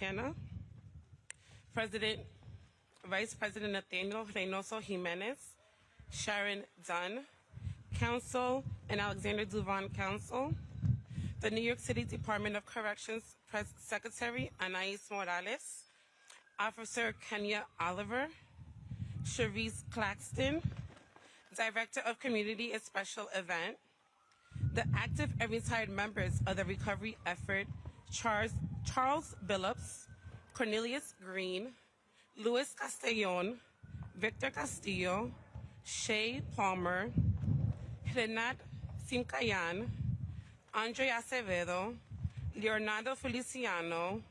McKenna, President, Vice President Nathaniel Reynoso Jimenez, Sharon Dunn, Counsel and Alexander Duvon Counsel, the New York City Department of Corrections Press Secretary Anais Morales, Officer Kenya Oliver, Cherise Claxton, Director of Community and Special Event, the active and retired members of the recovery effort, Charles Billups, Cornelius Green, Luis Castellon, Victor Castillo, Shay Palmer, Renat Simcayan, Andre Acevedo, Leonardo Feliciano,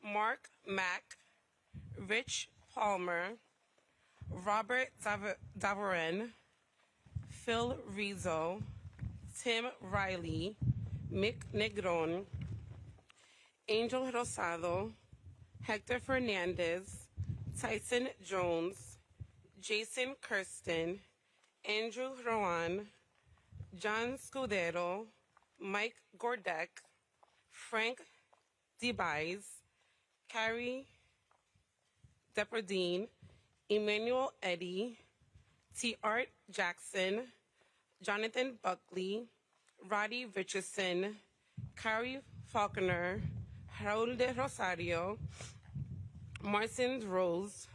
Mark Mack, Rich Palmer, Robert Davoren, Phil Rizzo, Tim Riley, Mick Negron, Angel Rosado, Hector Fernandez, Tyson Jones, Jason Kirsten, Andrew Rowan, John Scudero, Mike Gordek, Frank DeBise, Carrie Depardine, Emmanuel Eddy, T. Art Jackson, Jonathan Buckley, Roddy Richardson, Carrie Faulkner, Raul de Rosario, Marcin Rose,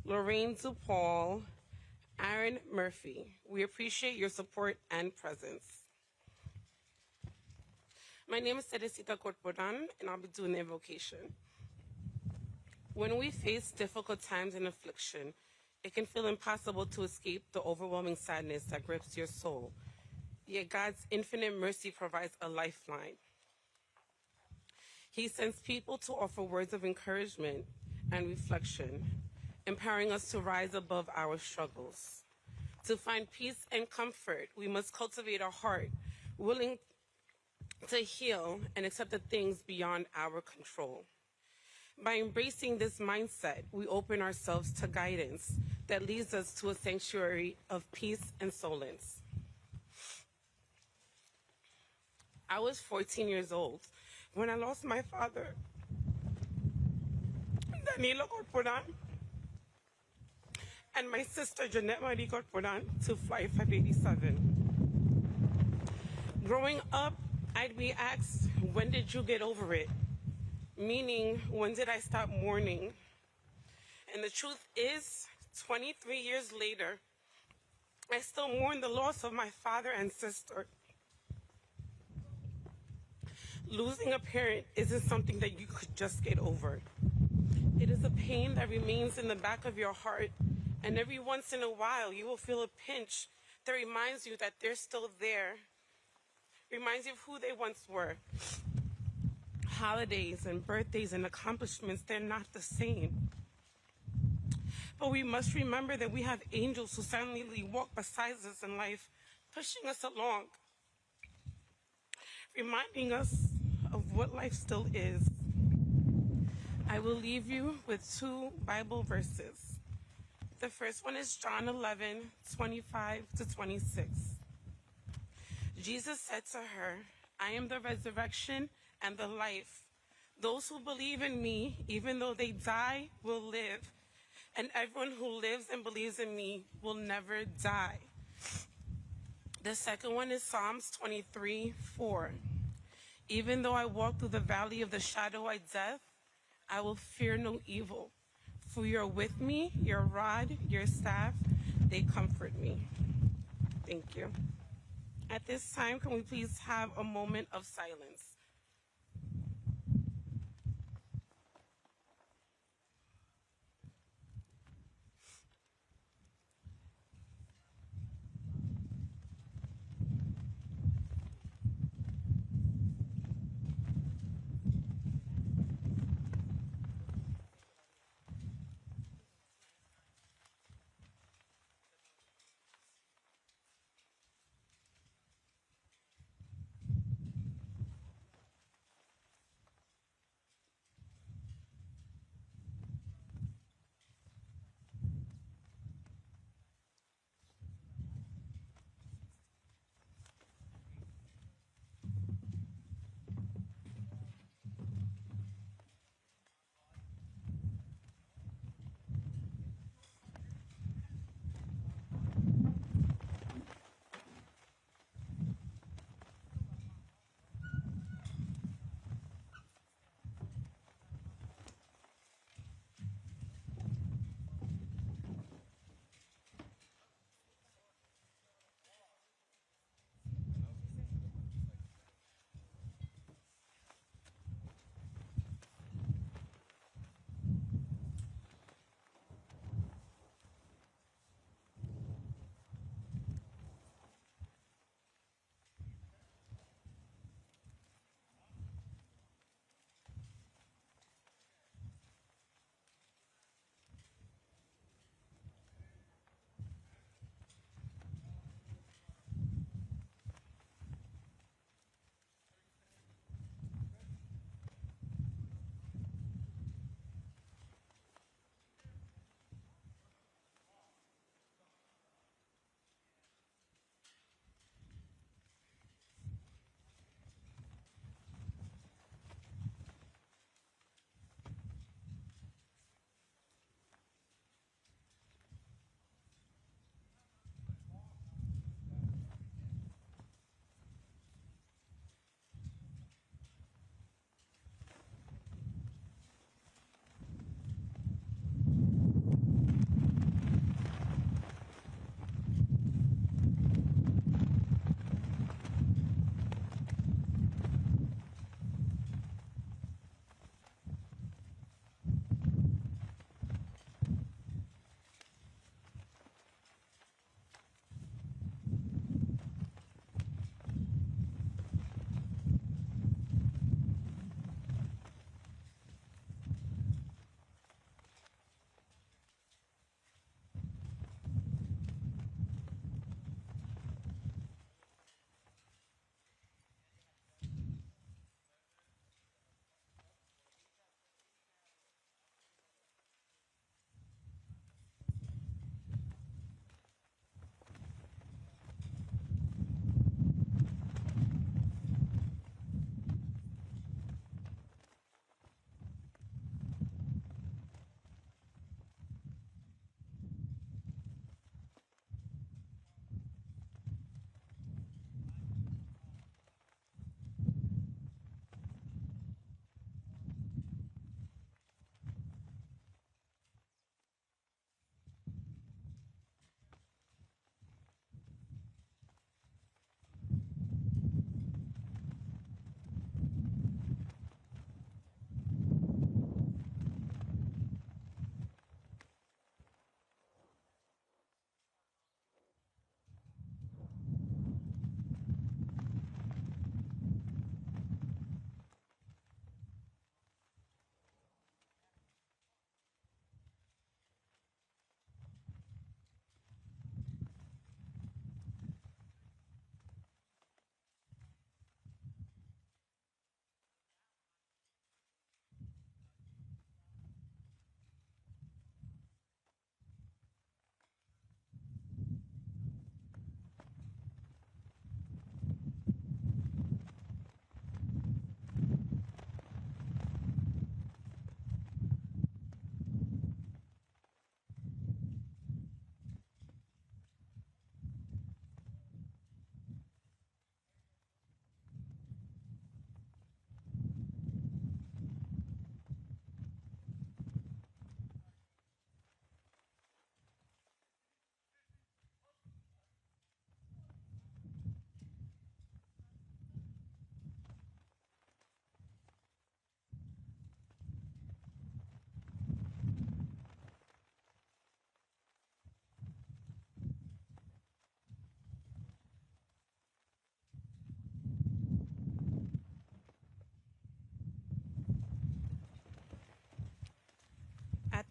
Lorraine DuPaul, Aaron Murphy. We appreciate your support and presence. My name is Teresita Corporan, and I'll be doing the invocation. When we face difficult times and affliction, it can feel impossible to escape the overwhelming sadness that grips your soul. Yet God's infinite mercy provides a lifeline. He sends people to offer words of encouragement and reflection, empowering us to rise above our struggles. To find peace and comfort, we must cultivate a heart willing to heal and accept the things beyond our control. By embracing this mindset, we open ourselves to guidance that leads us to a sanctuary of peace and solace. I was 14 years old when I lost my father, Danilo Corporan, and my sister, Jeanette Marie Corporan, to Flight 587. Growing up, I'd be asked, when did you get over it? Meaning, when did I stop mourning? And the truth is, 23 years later, I still mourn the loss of my father and sister. Losing a parent isn't something that you could just get over. It is a pain that remains in the back of your heart, and every once in a while you will feel a pinch that reminds you that they're still there, reminds you of who they once were. Holidays and birthdays and accomplishments, they're not the same. But we must remember that we have angels who silently walk beside us in life, pushing us along, reminding us of what life still is. I will leave you with 2 Bible verses. The first one is John 11:25-26. Jesus said to her, I am the resurrection and the life. Those who believe in me, even though they die, will live. And everyone who lives and believes in me will never die. The second one is Psalms 23:4. Even though I walk through the valley of the shadow of death, I will fear no evil. For you are with me, your rod, your staff, they comfort me. Thank you. At this time, can we please have a moment of silence?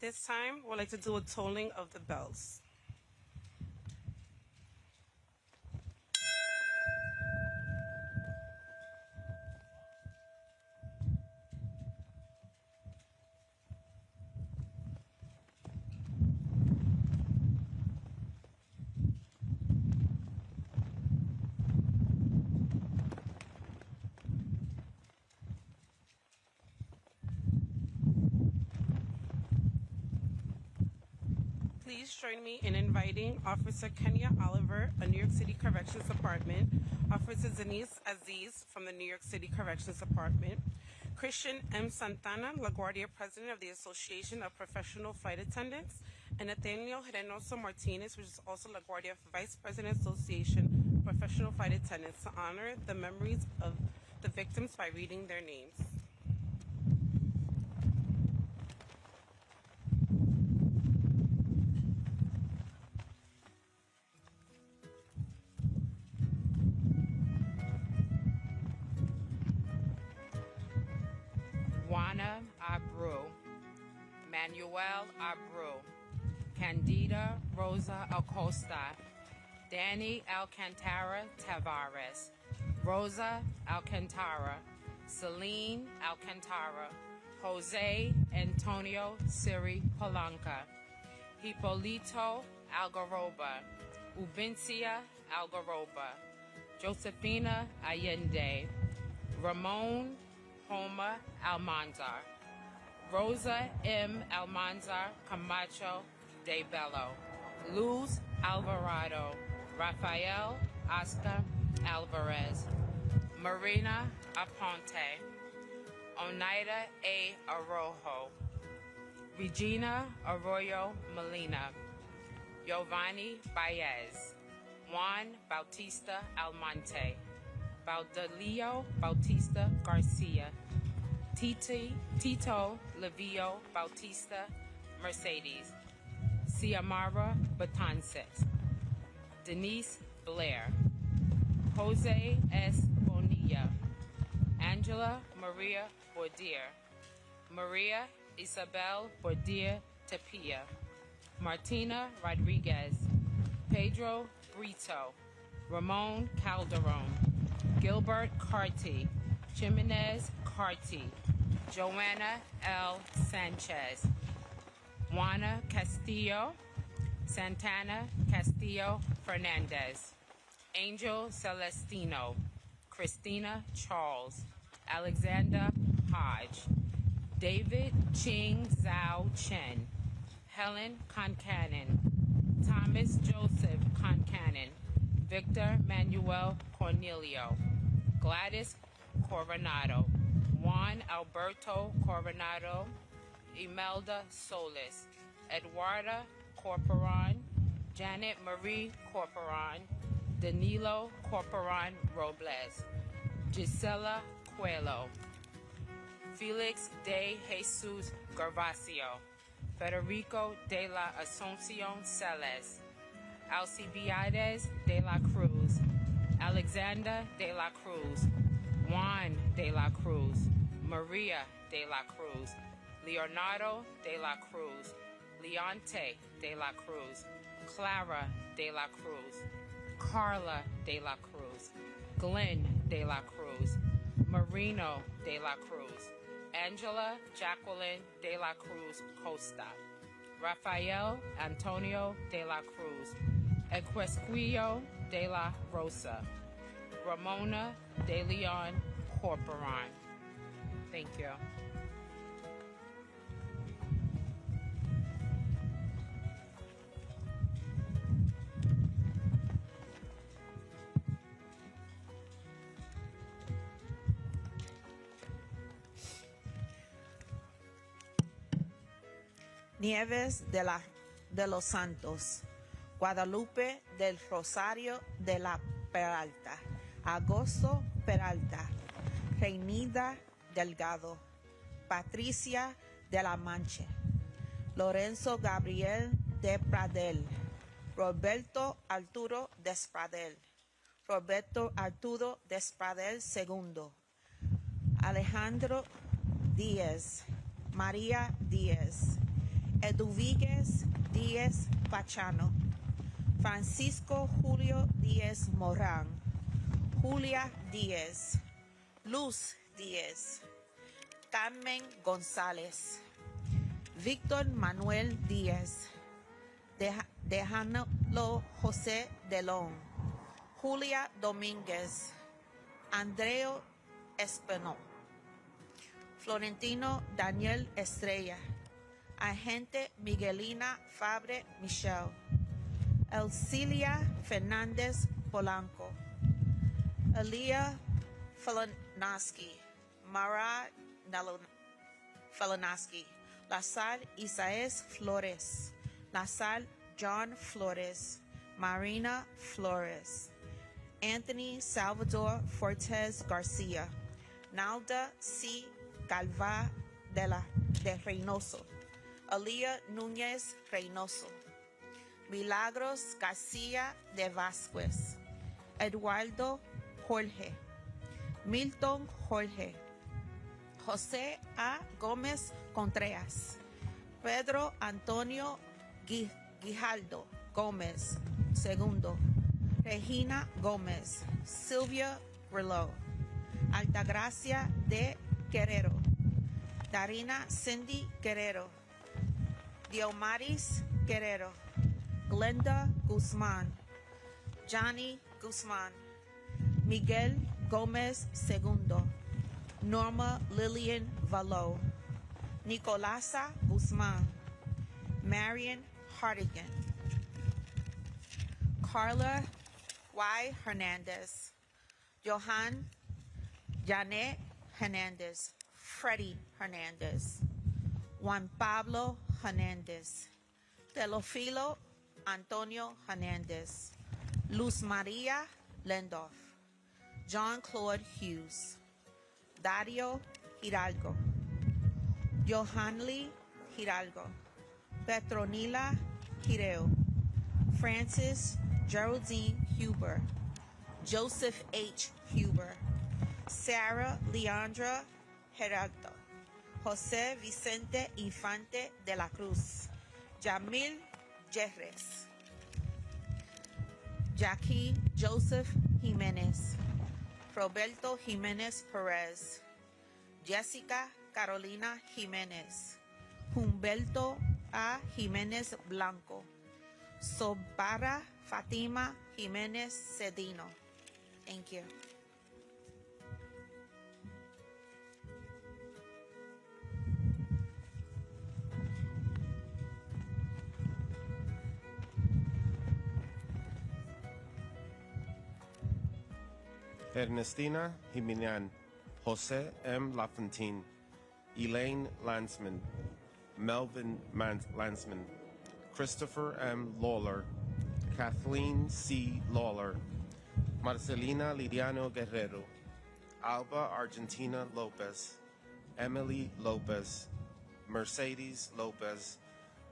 This time, we'd like to do a tolling of the bells. Please join me in inviting Officer Kenya Oliver, a New York City Corrections Department, Officer Denise Aziz from the New York City Corrections Department, Christian M. Santana, LaGuardia President of the Association of Professional Flight Attendants, and Nathaniel Reynoso Martinez, which is also LaGuardia Vice President Association of Professional Flight Attendants, to honor the memories of the victims by reading their names. Juana Abreu, Manuel Abreu, Candida Rosa Acosta, Danny Alcantara Tavares, Rosa Alcantara, Celine Alcantara, Jose Antonio Siri Polanca, Hipolito Algaroba, Ubincia Algaroba, Josefina Allende, Ramon Homa Almanzar, Rosa M. Almanzar Camacho de Bello, Luz Alvarado, Rafael Oscar Alvarez, Marina Aponte, Oneida A. Arrojo, Regina Arroyo Molina, Giovanni Baez, Juan Bautista Almonte, Baudilio Bautista Garcia, Tito Livio Bautista Mercedes, Xiomara Batances, Denise Blair, Jose S. Bonilla, Angela Maria Bordier, Maria Isabel Bordier Tapia, Martina Rodriguez, Pedro Brito, Ramon Calderon, Gilbert Carty, Jimenez Carty, Joanna L. Sanchez, Juana Castillo, Santana Castillo Fernandez, Angel Celestino, Christina Charles, Alexander Hodge, David Ching Zhao Chen, Helen Concanon, Thomas Joseph Concanon, Victor Manuel Cornelio, Gladys Coronado, Juan Alberto Coronado, Imelda Solis, Eduarda Corporan, Janet Marie Corporan, Danilo Corporan Robles, Gisela Coelho, Felix de Jesus Gervasio, Federico de la Asunción Celes, Alcibiades de la Cruz, Alexander de la Cruz, Juan de la Cruz, Maria de la Cruz, Leonardo de la Cruz, Leonte de la Cruz, Clara de la Cruz, Carla de la Cruz, Glenn de la Cruz, Marino de la Cruz, Angela Jacqueline de la Cruz Costa, Rafael Antonio de la Cruz, Equesquillo de la Rosa, Ramona de Leon Corporan. Thank you. Nieves de los Santos, Guadalupe del Rosario de la Peralta, Agosto Peralta, Reinida Delgado, Patricia de la Manche, Lorenzo Gabriel de Pradel, Roberto Arturo Despradel, Roberto Arturo Despradel II, Alejandro Díez, María Díez, Eduvíguez Díez Pachano, Francisco Julio Díez Morán, Julia Díez, Luz Díez, Carmen González, Víctor Manuel Díez, Dejano José Delón, Julia Domínguez, Andreo Espinó, Florentino Daniel Estrella, Agente Miguelina Fabre Michel, Elcilia Fernández Polanco, Elia Felanaski, Mara Felanaski, Lazar Isaías Flores, Lazar John Flores, Marina Flores, Anthony Salvador Fortes Garcia, Nalda C. Calva de Reynoso, Elia Núñez Reynoso, Milagros García de Vázquez, Eduardo Jorge, Milton Jorge, José A. Gómez Contreras, Pedro Antonio Guijaldo Gómez II, Regina Gómez, Silvia Grillo, Altagracia de Guerrero, Darina Cindy Guerrero, Diomaris Guerrero, Glenda Guzmán, Johnny Guzmán, Miguel Gómez II, Norma Lillian Valo, Nicolasa Guzmán, Marion Hartigan, Carla Y. Hernandez, Johan Janet Hernandez, Freddie Hernandez, Juan Pablo Hernandez, Teofilo Antonio Hernandez, Luz Maria Lendorf, John Claude Hughes, Dario Hidalgo, Johanly Hidalgo, Petronila Hireo, Francis Geraldine Huber, Joseph H. Huber, Sarah Leandra Geraldo, José Vicente Infante de la Cruz, Jamil Jerez, Jackie Joseph Jimenez, Roberto Jimenez Perez, Jessica Carolina Jimenez, Humberto A. Jimenez Blanco, Sobara Fatima Jimenez Cedino. Thank you. Ernestina Jiminian, Jose M. Lafontaine, Elaine Lansman, Melvin Lansman, Christopher M. Lawler, Kathleen C. Lawler, Marcelina Lidiano Guerrero, Alba Argentina Lopez, Emily Lopez, Mercedes Lopez,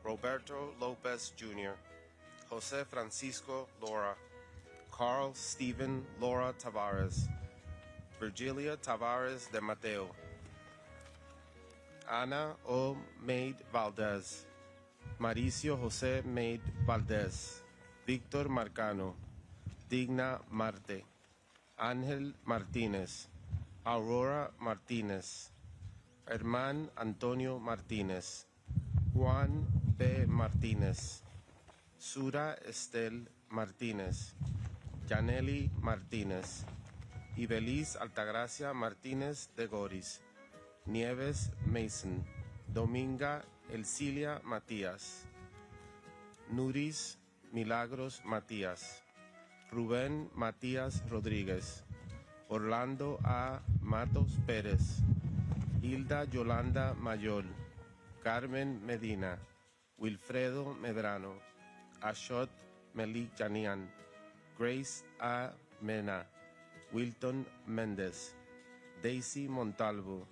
Roberto Lopez Jr., Jose Francisco Lora, Carl Stephen Laura Tavares, Virgilia Tavares de Mateo, Ana O. Maid Valdez, Mauricio Jose Maid Valdez, Víctor Marcano, Digna Marte, Ángel Martínez, Aurora Martínez, Herman Antonio Martínez, Juan B. Martínez, Sura Estel Martínez, Janely Martínez, Ibeliz Altagracia Martínez de Goris, Nieves Mason, Dominga Elcilia Matías, Nuris Milagros Matías, Rubén Matías Rodríguez, Orlando A. Matos Pérez, Hilda Yolanda Mayol, Carmen Medina, Wilfredo Medrano, Ashot Melik Janian, Grace A. Mena, Wilton Méndez, Daisy Montalvo,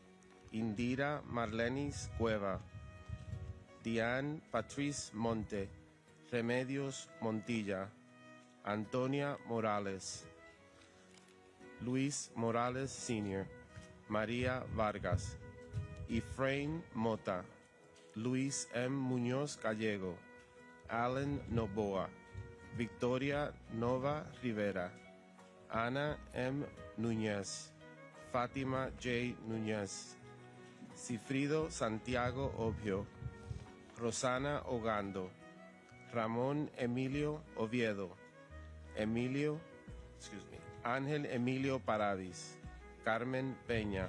Indira Marlenis Cueva, Diane Patrice Monte, Remedios Montilla, Antonia Morales, Luis Morales Sr., María Vargas, Efraín Mota, Luis M. Muñoz Gallego, Alan Noboa, Victoria Nova Rivera, Ana M. Núñez, Fátima J. Núñez, Cifrido Santiago Obvio, Rosana Ogando, Ramón Emilio Oviedo, Ángel Emilio Paradis, Carmen Peña,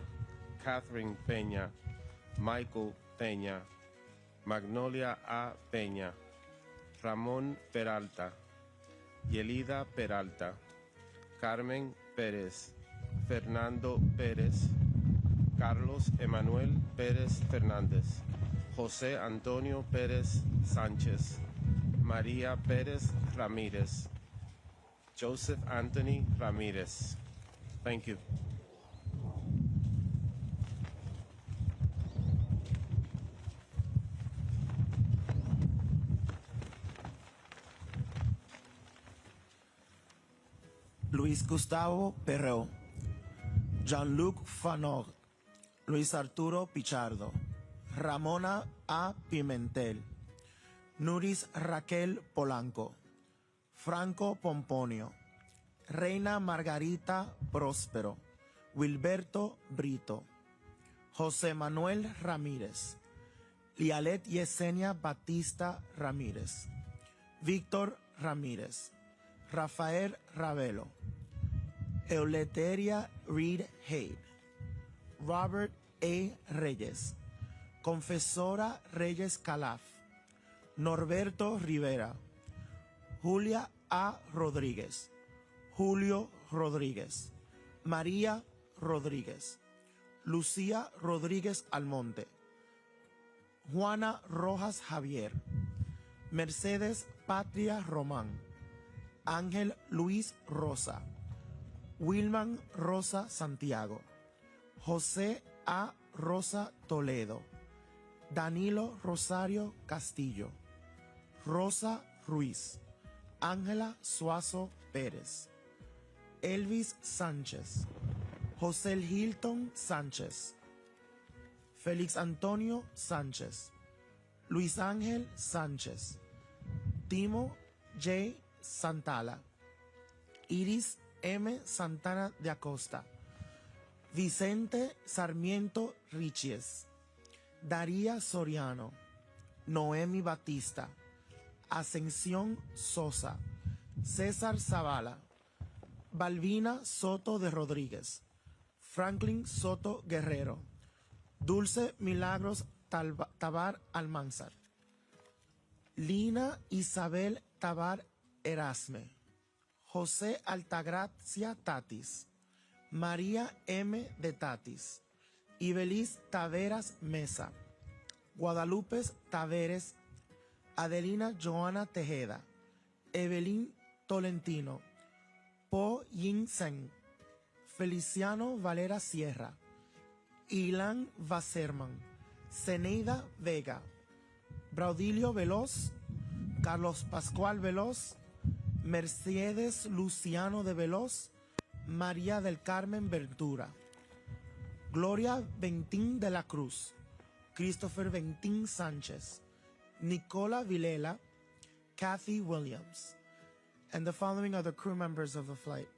Catherine Peña, Michael Peña, Magnolia A. Peña, Ramón Peralta, Yelida Peralta, Carmen Pérez, Fernando Pérez, Carlos Emanuel Pérez Fernández, José Antonio Pérez Sánchez, María Pérez Ramírez, Joseph Anthony Ramírez. Thank you. Luis Gustavo Perreau, Jean-Luc Fanor, Luis Arturo Pichardo, Ramona A. Pimentel, Nuris Raquel Polanco, Franco Pomponio, Reina Margarita Próspero, Wilberto Brito, José Manuel Ramírez, Lialet Yesenia Batista Ramírez, Víctor Ramírez, Rafael Ravelo, Euleteria Reed Hay, Robert A. Reyes, Confesora Reyes Calaf, Norberto Rivera, Julia A. Rodríguez, Julio Rodríguez, María Rodríguez, Lucía Rodríguez Almonte, Juana Rojas Javier, Mercedes Patria Román, Ángel Luis Rosa, Wilman Rosa Santiago, José A. Rosa Toledo, Danilo Rosario Castillo, Rosa Ruiz, Ángela Suazo Pérez, Elvis Sánchez, José Hilton Sánchez, Félix Antonio Sánchez, Luis Ángel Sánchez, Timo J. Santala, Iris M. Santana de Acosta, Vicente Sarmiento Richies, Daría Soriano, Noemi Batista, Ascensión Sosa, César Zavala, Balbina Soto de Rodríguez, Franklin Soto Guerrero, Dulce Milagros Tabar Almanzar, Lina Isabel Tabar Erasme, José Altagracia Tatis, María M. de Tatis, Ibeliz Taveras Mesa, Guadalupe Taveres, Adelina Joana Tejeda, Evelyn Tolentino, Po Yin Sen, Feliciano Valera Sierra, Ilan Vasserman, Ceneida Vega, Braudilio Veloz, Carlos Pascual Veloz, Mercedes Luciano de Veloz, María del Carmen Ventura, Gloria Ventín de la Cruz, Christopher Ventín Sánchez, Nicola Vilela, Kathy Williams. And the following are the crew members of the flight: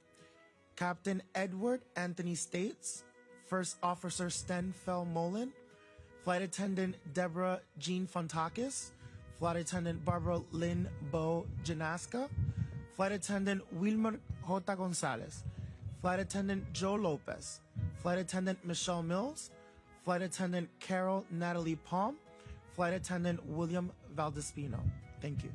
Captain Edward Anthony States, First Officer Sten Fell Mullen, Flight Attendant Deborah Jean Fontakis, Flight Attendant Barbara Lynn Bo Janaska, Flight Attendant Wilmer J. Gonzalez, Flight Attendant Joe Lopez, Flight Attendant Michelle Mills, Flight Attendant Carol Natalie Palm, Flight Attendant William Valdespino. Thank you.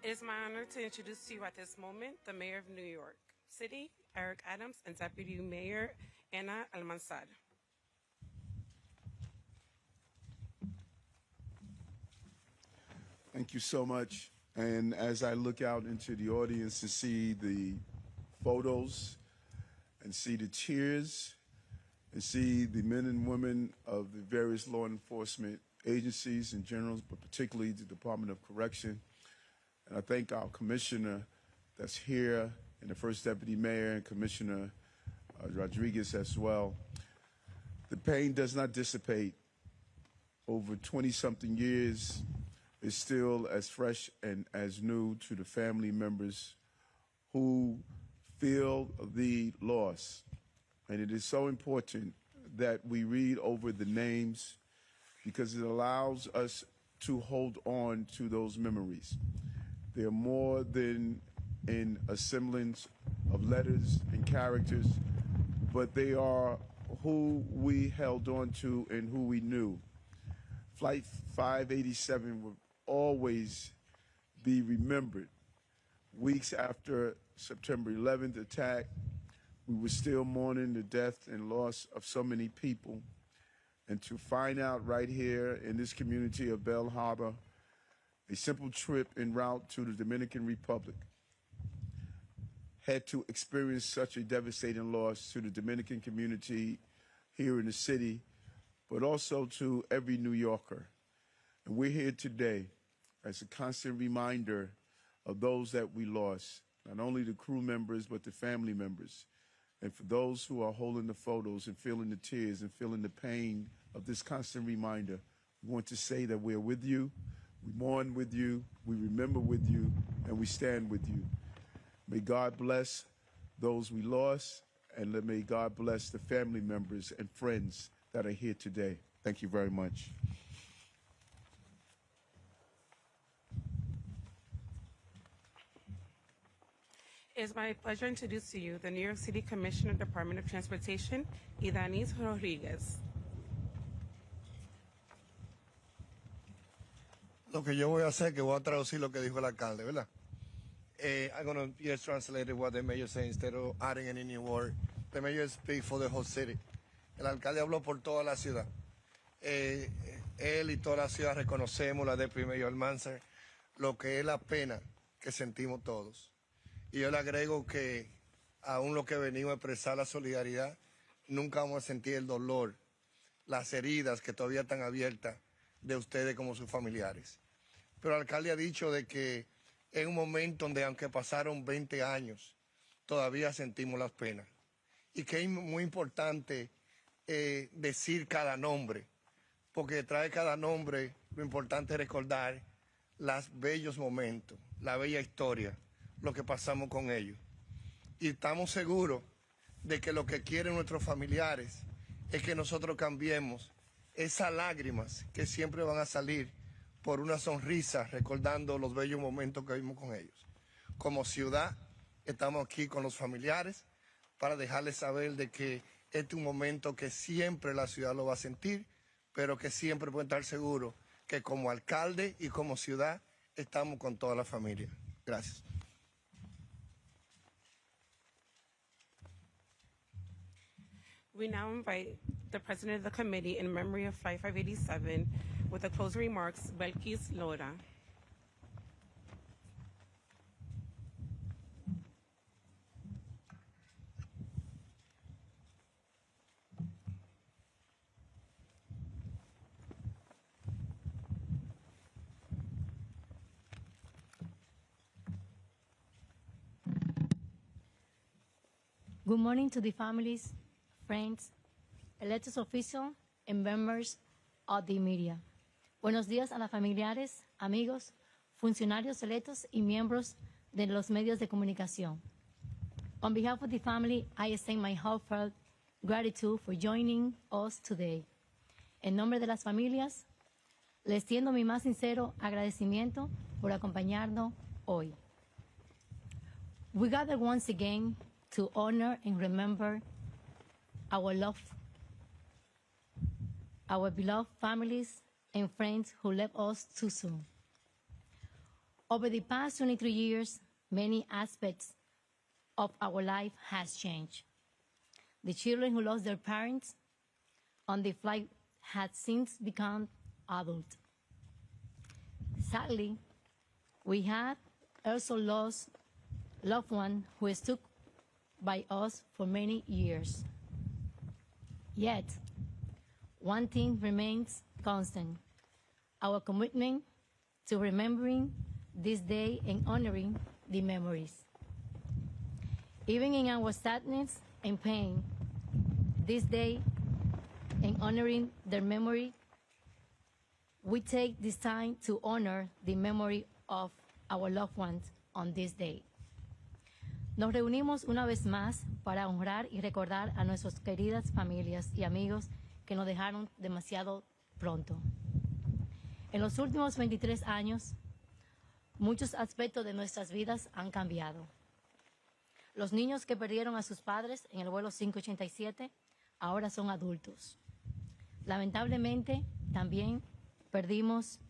It is my honor to introduce to you at this moment the Mayor of New York City, Eric Adams, and Deputy Mayor Ana Almanzar. Thank you so much. And as I look out into the audience to see the photos and see the cheers and see the men and women of the various law enforcement agencies in general, but particularly the Department of Correction. And I thank our commissioner that's here and the First Deputy Mayor and Commissioner Rodriguez as well. The pain does not dissipate. Over 20-something years, is still as fresh and as new to the family members who feel the loss. And it is so important that we read over the names because it allows us to hold on to those memories. They're more than in a semblance of letters and characters, but they are who we held on to and who we knew. Flight 587 will always be remembered. Weeks after September 11th attack, we were still mourning the death and loss of so many people. And to find out right here in this community of Bell Harbor, a simple trip en route to the Dominican Republic had to experience such a devastating loss to the Dominican community here in the city, but also to every New Yorker. And we're here today as a constant reminder of those that we lost, not only the crew members, but the family members. And for those who are holding the photos and feeling the tears and feeling the pain of this constant reminder, we want to say that we're with you, we mourn with you, we remember with you, and we stand with you. May God bless those we lost, and may God bless the family members and friends that are here today. Thank you very much. It is my pleasure to introduce to you the New York City Commissioner, Department of Transportation, Idanis Rodriguez. Lo que yo voy a hacer, que voy a traducir lo que dijo el alcalde, ¿verdad? I'm going to just translate what the mayor said instead of adding any new word. The mayor speak for the whole city. El alcalde habló por toda la ciudad. Él y toda la ciudad reconocemos la Deputy Mayor Manser, lo que es la pena que sentimos todos. Y yo le agrego que aún lo que venimos a expresar la solidaridad, nunca vamos a sentir el dolor, las heridas que todavía están abiertas de ustedes como sus familiares. Pero el alcalde ha dicho de que es un momento donde aunque pasaron 20 años, todavía sentimos las penas. Y que es muy importante decir cada nombre, porque detrás de cada nombre lo importante es recordar los bellos momentos, la bella historia, lo que pasamos con ellos. Y estamos seguros de que lo que quieren nuestros familiares es que nosotros cambiemos esas lágrimas que siempre van a salir por una sonrisa recordando los bellos momentos que vimos con ellos. Como ciudad estamos aquí con los familiares para dejarles saber de que este es un momento que siempre la ciudad lo va a sentir, pero que siempre pueden estar seguros que como alcalde y como ciudad estamos con toda la familia. Gracias. We now invite the President of the Committee in memory of Flight 587 with the closing remarks, Belkis Lora. Good morning to the families, friends, elected officials, and members of the media. Buenos días a los familiares, amigos, funcionarios electos y miembros de los medios de comunicación. On behalf of the family, I extend my heartfelt gratitude for joining us today. En nombre de las familias, les extiendo mi más sincero agradecimiento por acompañarnos hoy. We gather once again to honor and remember our beloved families and friends who left us too soon. Over the past 23 years, many aspects of our life has changed. The children who lost their parents on the flight had since become adults. Sadly, we had also lost loved ones who stuck by us for many years. Yet, one thing remains constant: our commitment to remembering this day and honoring the memories. Even in our sadness and pain, this day, and honoring their memory, we take this time to honor the memory of our loved ones on this day. Nos reunimos una vez más para honrar y recordar a nuestras queridas familias y amigos que nos dejaron demasiado pronto. En los últimos 23 años, muchos aspectos de nuestras vidas han cambiado. Los niños que perdieron a sus padres en el vuelo 587 ahora son adultos. Lamentablemente, también perdimos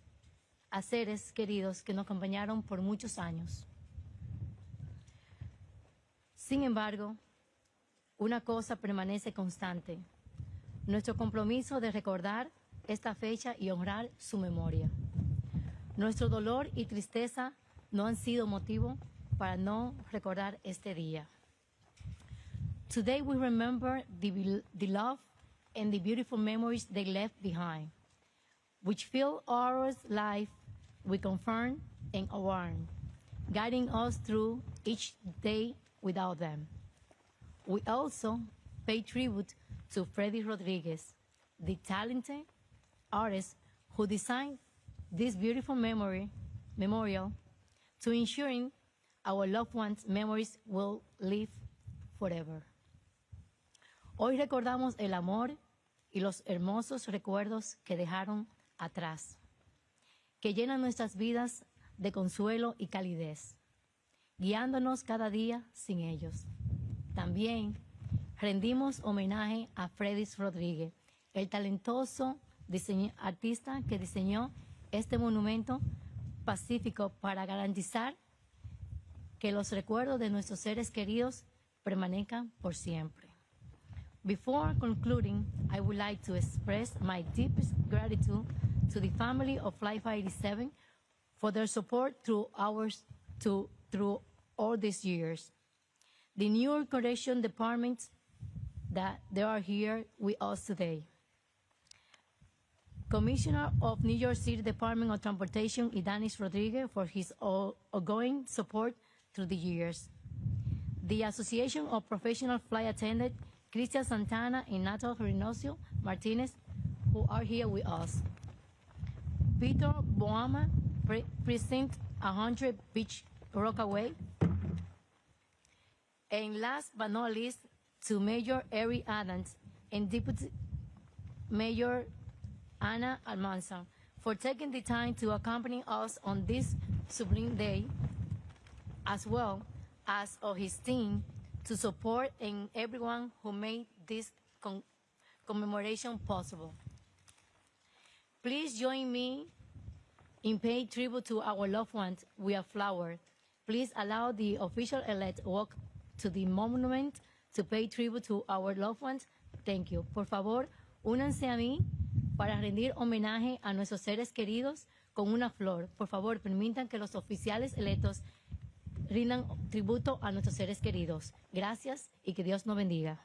a seres queridos que nos acompañaron por muchos años. Sin embargo, una cosa permanece constante: nuestro compromiso de recordar esta fecha y honrar su memoria. Nuestro dolor y tristeza no han sido motivo para no recordar este día. Today we remember the love and the beautiful memories they left behind, which fill our life with comfort and warmth, guiding us through each day without them. We also pay tribute to Freddy Rodriguez, the talented artist who designed this beautiful memorial to ensuring our loved ones' memories will live forever. Hoy recordamos el amor y los hermosos recuerdos que dejaron atrás, que llenan nuestras vidas de consuelo y calidez, guiándonos cada día sin ellos. También rendimos homenaje a Freddy Rodríguez, el talentoso artista que diseñó este monumento pacífico para garantizar que los recuerdos de nuestros seres queridos permanezcan por siempre. Before concluding, I would like to express my deepest gratitude to the family of Flight 587 for their support through all these years. The new correction departments that they are here with us today. Commissioner of New York City Department of Transportation, Idanis Rodriguez, for his ongoing support through the years. The Association of Professional Flight Attendants, Cristian Santana and Natal Reynoso Martinez, who are here with us. Peter Boama, Precinct 100 Beach Rockaway. And last but not least, to Mayor Eric Adams and Deputy Mayor Anna Almanza for taking the time to accompany us on this sublime day, as well as of his team to support and everyone who made this commemoration possible. Please join me in paying tribute to our loved ones with a flower. Please allow the official elect walk to the monument to pay tribute to our loved ones. Thank you. Por favor, únanse a mí para rendir homenaje a nuestros seres queridos con una flor. Por favor, permitan que los oficiales electos rindan tributo a nuestros seres queridos. Gracias y que Dios nos bendiga.